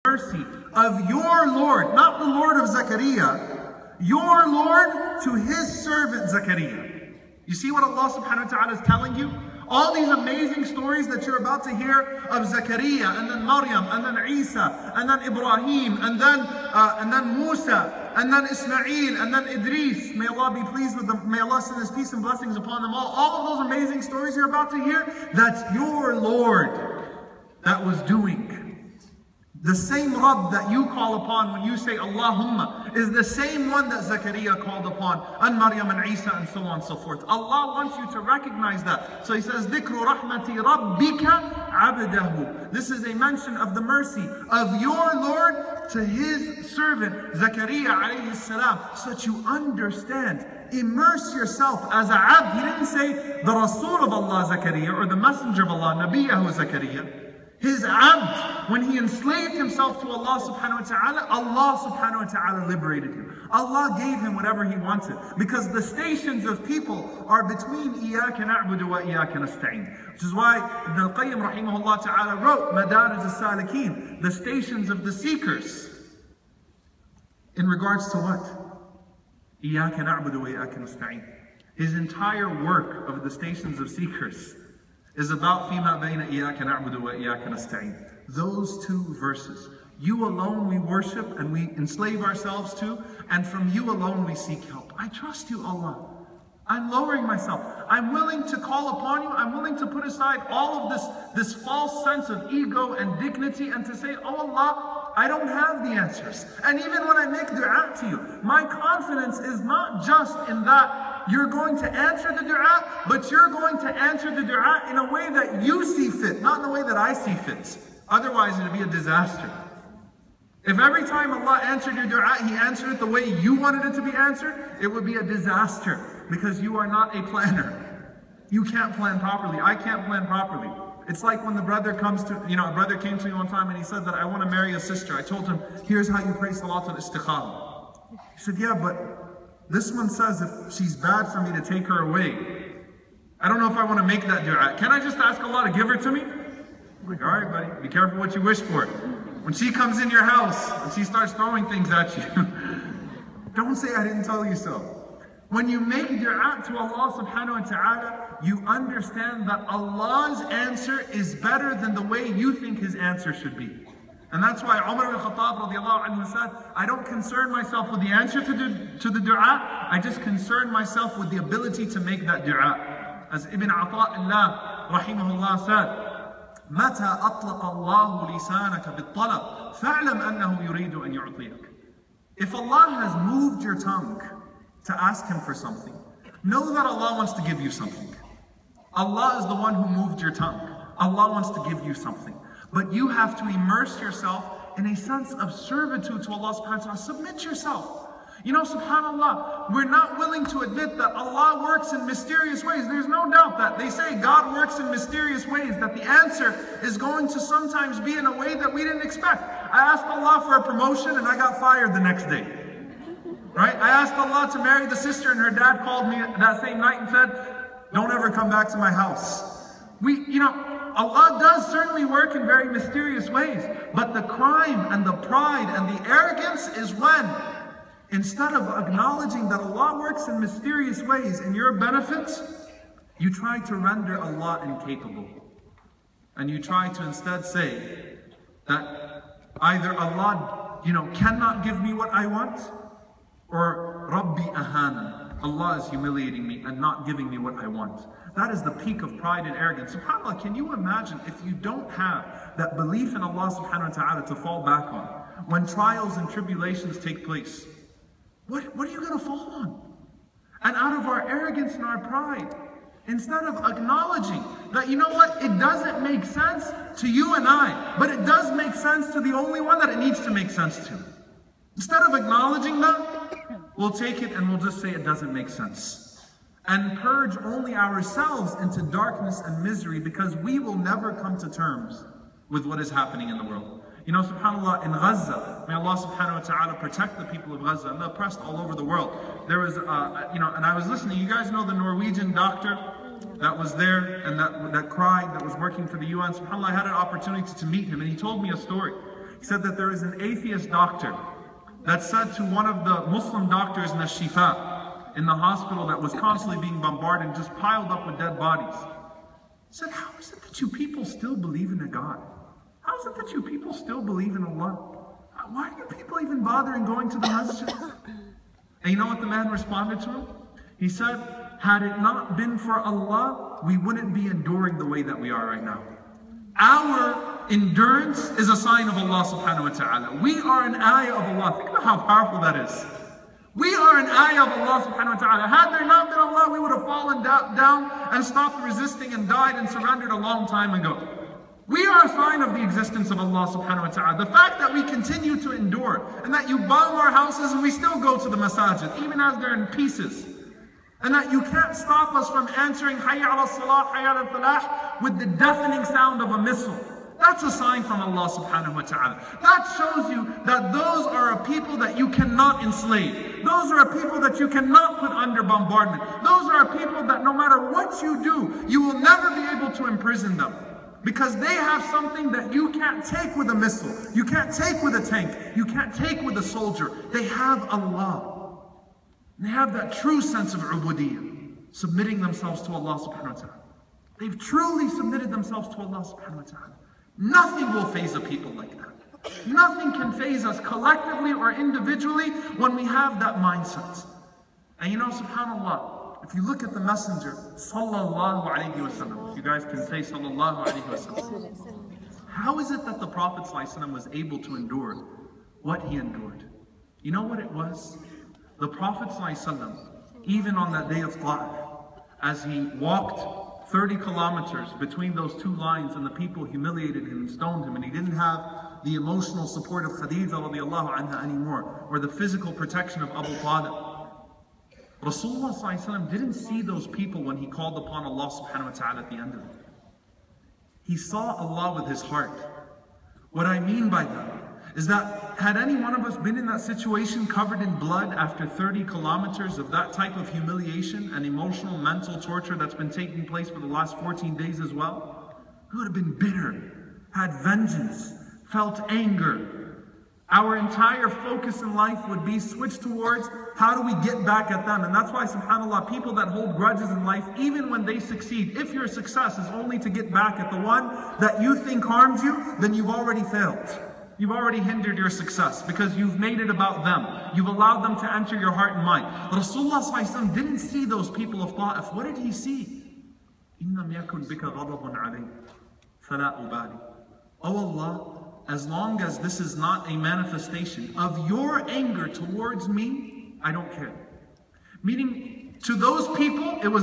mercy of your Lord, not the Lord of Zakaria, your Lord to his servant Zakaria. You see what Allah subhanahu wa ta'ala is telling you? All these amazing stories that you're about to hear of Zakaria, and then Maryam, and then Isa, and then Ibrahim, and then Musa, and then Ismail, and then Idris. May Allah be pleased with them. May Allah send His peace and blessings upon them all. All of those amazing stories you're about to hear, that's your Lord that was doing. The same Rabb that you call upon when you say Allahumma is the same one that Zakaria called upon, and Maryam and Isa and so on and so forth. Allah wants you to recognize that. So He says, ذِكْرُ رَحْمَةِ رَبِّكَ عَبْدَهُ. This is a mention of the mercy of your Lord to His servant Zakaria alayhi salam, so that you understand. Immerse yourself as a abd. He didn't say the Rasul of Allah Zakaria or the Messenger of Allah, Nabiyahu Zakaria. His abd, when he enslaved himself to Allah subhanahu wa ta'ala, Allah subhanahu wa ta'ala liberated him. Allah gave him whatever he wanted. Because the stations of people are between إِيَّاكَ نَعْبُدُ وَإِيَّاكَ نَسْتَعِينُ. Which is why Ibn al-Qayyim rahimahullah ta'ala wrote Madarij al-Salikin, the stations of the seekers. In regards to what? إِيَّاكَ نَعْبُدُ وَإِيَّاكَ نَسْتَعِينُ. His entire work of the stations of seekers is about فِيمَا بَيْنَ إِيَّاكَ نَعْبُدُ وَإِيَّاكَ نَسْتَعِينُ. Those two verses. You alone we worship and we enslave ourselves to, and from you alone we seek help. I trust you, Allah. I'm lowering myself. I'm willing to call upon you. I'm willing to put aside all of this false sense of ego and dignity and to say, oh Allah, I don't have the answers. And even when I make dua to you, my confidence is not just in that you're going to answer the dua, but you're going to answer the dua in a way that you see fit, not in the way that I see fit. Otherwise, it would be a disaster. If every time Allah answered your dua, He answered it the way you wanted it to be answered, it would be a disaster, because you are not a planner. You can't plan properly. I can't plan properly. It's like when the brother comes to, a brother came to me one time and he said that I want to marry a sister. I told him, here's how you pray Salatul Istikhara. He said, yeah, but this one says if she's bad for me to take her away. I don't know if I want to make that dua. Can I just ask Allah to give her to me? I'm like, all right, buddy, be careful what you wish for. When she comes in your house and she starts throwing things at you, don't say I didn't tell you so. When you make dua to Allah subhanahu wa ta'ala, you understand that Allah's answer is better than the way you think His answer should be. And that's why Omar ibn Khattab radiallahu anhu said, I don't concern myself with the answer to the dua, I just concern myself with the ability to make that dua. As Ibn Ata'illah rahimahullah said, مَتَى أَطْلَقَ اللَّهُ لِسَانَكَ بِالطَّلَبِ فَاعْلَمْ أَنَّهُ يُرِيدُ أَن يُعْطِيَكَ. If Allah has moved your tongue to ask Him for something, know that Allah wants to give you something. Allah is the one who moved your tongue. Allah wants to give you something. But you have to immerse yourself in a sense of servitude to Allah subhanahu wa ta'ala. Submit yourself. SubhanAllah, we're not willing to admit that Allah works in mysterious ways. There's no doubt that they say God works in mysterious ways, that the answer is going to sometimes be in a way that we didn't expect. I asked Allah for a promotion and I got fired the next day. Right? I asked Allah to marry the sister and her dad called me that same night and said, don't ever come back to my house. Allah does certainly work in very mysterious ways, but the crime and the pride and the arrogance is when, instead of acknowledging that Allah works in mysterious ways in your benefit, you try to render Allah incapable. And you try to instead say that either Allah, cannot give me what I want, or Rabbi ahana, Allah is humiliating me and not giving me what I want. That is the peak of pride and arrogance. SubhanAllah, can you imagine if you don't have that belief in Allah subhanahu wa ta'ala to fall back on? When trials and tribulations take place, what are you going to fall on? And out of our arrogance and our pride, instead of acknowledging that, it doesn't make sense to you and I, but it does make sense to the only one that it needs to make sense to. Instead of acknowledging that, we'll take it and we'll just say it doesn't make sense. And purge only ourselves into darkness and misery, because we will never come to terms with what is happening in the world. SubhanAllah, in Gaza, may Allah subhanahu wa ta'ala protect the people of Gaza and the oppressed all over the world. There was, and I was listening, you guys know the Norwegian doctor that was there and that cried, that was working for the UN. SubhanAllah, I had an opportunity to meet him and he told me a story. He said that there is an atheist doctor that said to one of the Muslim doctors in the Shifa, in the hospital that was constantly being bombarded and just piled up with dead bodies. He said, how is it that you people still believe in a God? How is it that you people still believe in Allah? Why are you people even bothering going to the masjid? And you know what the man responded to him? He said, had it not been for Allah, we wouldn't be enduring the way that we are right now. Our endurance is a sign of Allah subhanahu wa ta'ala. We are an ayah of Allah. Think about how powerful that is. We are an ayah of Allah subhanahu wa ta'ala. Had there not been Allah, we would have fallen down and stopped resisting and died and surrendered a long time ago. We are a sign of the existence of Allah subhanahu wa ta'ala. The fact that we continue to endure and that you bomb our houses and we still go to the masajid, even as they're in pieces. And that you can't stop us from answering Hayya ala salah, Hayya ala falah with the deafening sound of a missile. That's a sign from Allah subhanahu wa ta'ala. That shows you that those are a people that you cannot enslave. Those are a people that you cannot put under bombardment. Those are a people that no matter what you do, you will never be able to imprison them. Because they have something that you can't take with a missile. You can't take with a tank. You can't take with a soldier. They have Allah. They have that true sense of ubudiyyah, submitting themselves to Allah subhanahu wa ta'ala. They've truly submitted themselves to Allah subhanahu wa ta'ala. Nothing will faze a people like that. Nothing can faze us collectively or individually when we have that mindset. And you know, subhanAllah, if you look at the Messenger, sallallahu alayhi wa sallam, if you guys can say sallallahu alayhi wa sallam, how is it that the Prophet sallallahu alayhi wa sallam was able to endure what he endured? You know what it was? The Prophet ﷺ, even on that day of Ta'if, as he walked 30 kilometers between those two lines and the people humiliated him and stoned him, and he didn't have the emotional support of Khadija radiallahu anha anymore, or the physical protection of Abu Talib. Rasulullah ﷺ didn't see those people when he called upon Allah subhanahu wa ta'ala at the end of it. He saw Allah with his heart. What I mean by that is that had any one of us been in that situation covered in blood after 30 kilometers of that type of humiliation and emotional, mental torture that's been taking place for the last 14 days as well, we would have been bitter, had vengeance, felt anger. Our entire focus in life would be switched towards how do we get back at them. And that's why, subhanAllah, people that hold grudges in life, even when they succeed, if your success is only to get back at the one that you think harmed you, then you've already failed. You've already hindered your success because you've made it about them. You've allowed them to enter your heart and mind. Rasulullah ﷺ didn't see those people of Ta'if. What did he see? إِنَّمْ يَكُنْ بِكَ غَضَبٌ عَلَيْهِ فَلَا أُبَالِي. Oh Allah, as long as this is not a manifestation of your anger towards me, I don't care. Meaning, to those people, it was